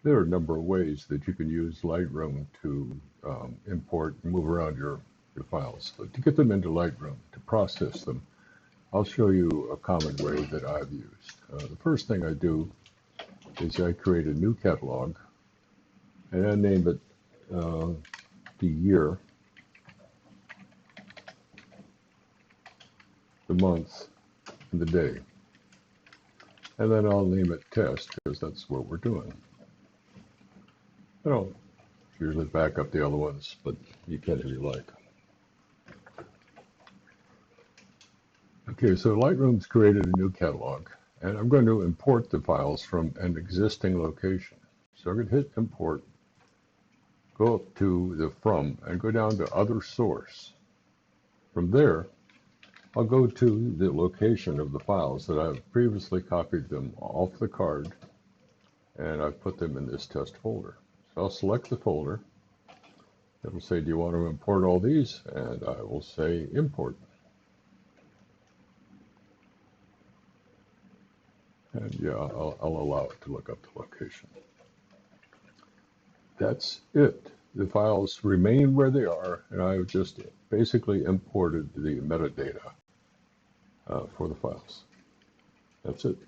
There are a number of ways that you can use Lightroom to import and move around your files. But to get them into Lightroom, to process them, I'll show you a common way that I've used. The first thing I do is I create a new catalog, and I name it the year, the month, and the day. And then I'll name it test, because that's what we're doing. I don't usually back up the other ones, but you can if you like. Okay, so Lightroom's created a new catalog, and I'm going to import the files from an existing location. So I'm going to hit import, go up to the from, and go down to other source. From there, I'll go to the location of the files that I've previously copied them off the card, and I've put them in this test folder. So I'll select the folder. It'll say, do you want to import all these? And I will say import. And yeah, I'll allow it to look up the location. That's it. The files remain where they are, and I've just basically imported the metadata for the files. That's it.